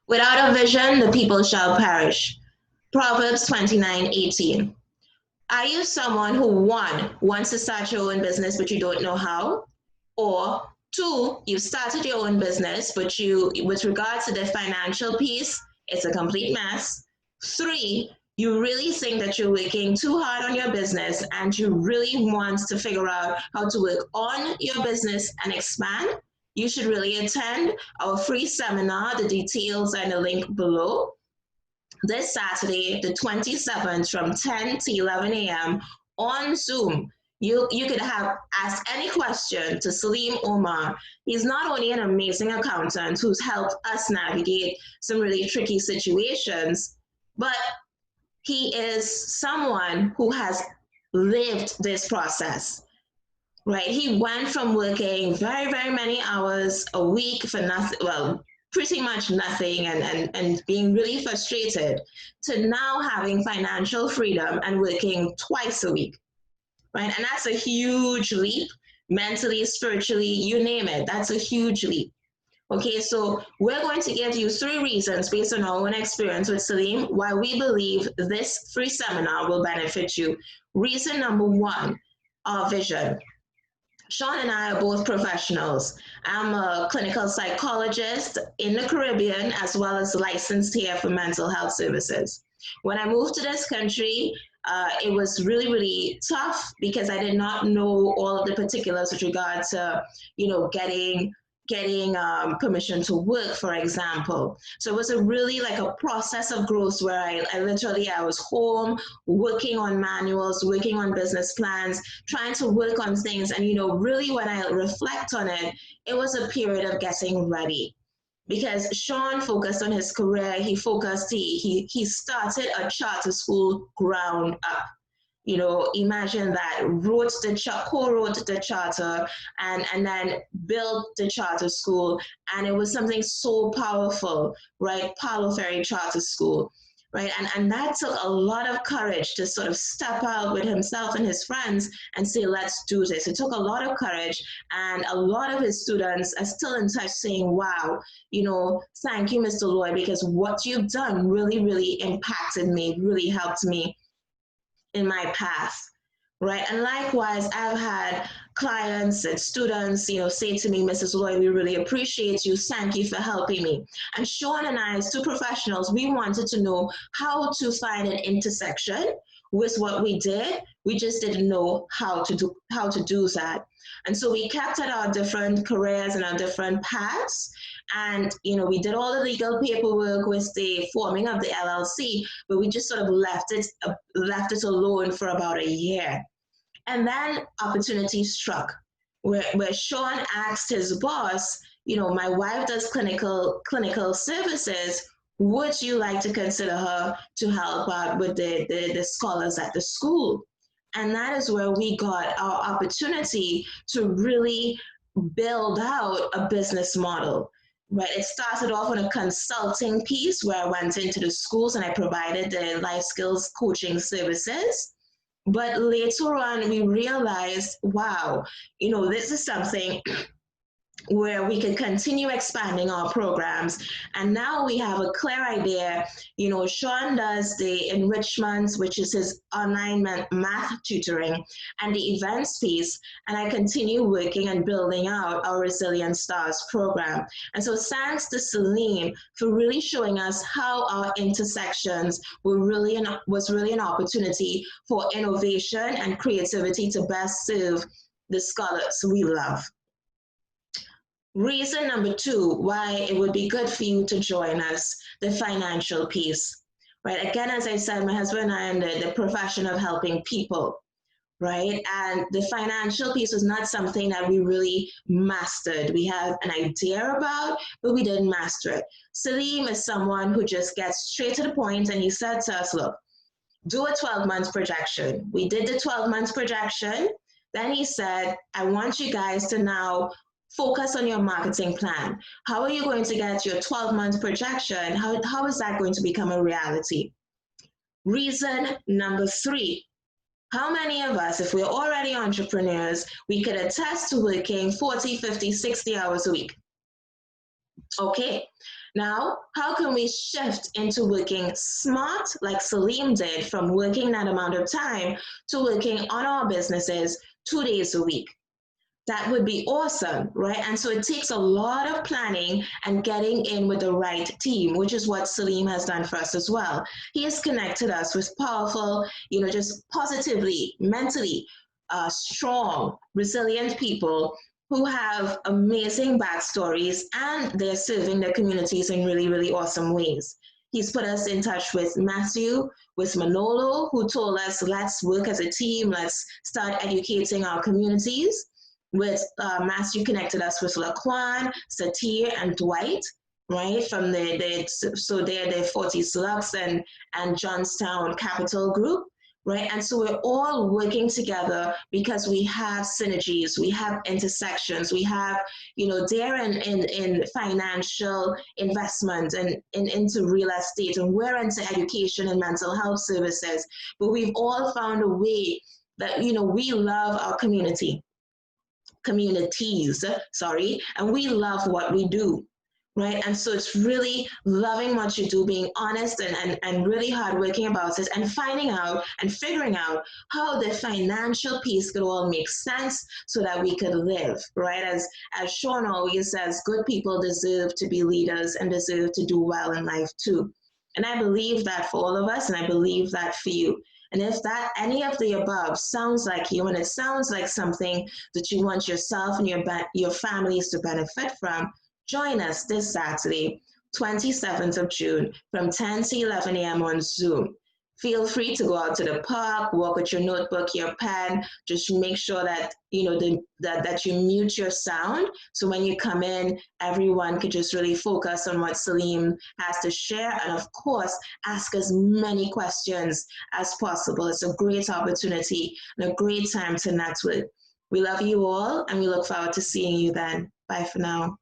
Without a vision, the people shall perish. Proverbs 29:18. Are you someone who, one, wants to start your own business but you don't know how? Or two, you've started your own business but with regards to the financial piece, it's a complete mess. Three, you really think that you're working too hard on your business and you really want to figure out how to work on your business and expand? You should really attend our free seminar. The details are in the link below this Saturday, the 27th, from 10 to 11 a.m. on Zoom. You could have ask any question to Salim Omar. He's not only an amazing accountant who's helped us navigate some really tricky situations, but he is someone who has lived this process. Right, he went from working very, very many hours a week for nothing, well, pretty much nothing, and being really frustrated, to now having financial freedom and working twice a week, right? And that's a huge leap, mentally, spiritually, you name it. That's a huge leap. Okay, so we're going to give you 3 reasons based on our own experience with Salim why we believe this free seminar will benefit you. Reason number 1, our vision. Sean and I are both professionals. I'm a clinical psychologist in the Caribbean as well as licensed here for mental health services. When I moved to this country, it was really, really tough because I did not know all of the particulars with regard to, getting permission to work, for example. So it was a really like a process of growth where I was home working on manuals, working on business plans, trying to work on things. And, really when I reflect on it, it was a period of getting ready because Sean focused on his career. He started a charter school ground up. Imagine that, co-wrote the charter and then built the charter school. And it was something so powerful, right? Palo Ferry Charter School, right? And that took a lot of courage to sort of step out with himself and his friends and say, let's do this. It took a lot of courage, and a lot of his students are still in touch saying, wow, thank you, Mr. Lloyd, because what you've done really, really impacted me, really helped me in my path, right? And likewise, I've had clients and students, say to me, Mrs. Lloyd, we really appreciate you. Thank you for helping me. And Sean and I, as 2 professionals, we wanted to know how to find an intersection with what we did. We just didn't know how to do that. And so we kept at our different careers and our different paths. And, we did all the legal paperwork with the forming of the LLC, but we just sort of left it alone for about a year. And then opportunity struck where Sean asked his boss, my wife does clinical services. Would you like to consider her to help out with the scholars at the school? And that is where we got our opportunity to really build out a business model. Right. It started off on a consulting piece where I went into the schools and I provided the life skills coaching services. But later on, we realized, wow, this is something where we can continue expanding our programs. And now we have a clear idea. Sean does the enrichments, which is his online math tutoring, and the events piece. And I continue working and building out our Resilient Stars program. And so thanks to Salim for really showing us how our intersections was really an opportunity for innovation and creativity to best serve the scholars we love. Reason number 2 why it would be good for you to join us, the financial piece, right? Again, as I said, my husband and I are in the profession of helping people, right? And the financial piece was not something that we really mastered. We have an idea about, but we didn't master it. Salim is someone who just gets straight to the point, and he said to us, look, do a 12-month projection. We did the 12-month projection. Then he said, I want you guys to now focus on your marketing plan. How are you going to get your 12-month projection? How is that going to become a reality? Reason number 3, how many of us, if we're already entrepreneurs, we could attest to working 40, 50, 60 hours a week? Okay, now how can we shift into working smart like Salim did from working that amount of time to working on our businesses 2 days a week? That would be awesome, right? And so it takes a lot of planning and getting in with the right team, which is what Salim has done for us as well. He has connected us with powerful, just positively, mentally strong, resilient people who have amazing backstories and they're serving their communities in really, really awesome ways. He's put us in touch with Matthew, with Manolo, who told us, let's work as a team, let's start educating our communities. With Matthew connected us with Laquan, Satir, and Dwight, right? From so they're the 40s Lux and Johnstown Capital Group, right? And so we're all working together because we have synergies, we have intersections, we have, they're in financial investment and into real estate, and we're into education and mental health services. But we've all found a way that, we love our communities, sorry, and we love what we do, right? And so it's really loving what you do, being honest and really hardworking about it, and finding out and figuring out how the financial piece could all make sense so that we could live, right? As Sean always says, good people deserve to be leaders and deserve to do well in life too. And I believe that for all of us, and I believe that for you. And if that any of the above sounds like you, and it sounds like something that you want yourself and your families to benefit from, join us this Saturday, 27th of June, from 10 to 11 a.m. on Zoom. Feel free to go out to the park, walk with your notebook, your pen. Just make sure that that you mute your sound, so when you come in, everyone could just really focus on what Salim has to share, and of course, ask as many questions as possible. It's a great opportunity and a great time to network. We love you all, and we look forward to seeing you then. Bye for now.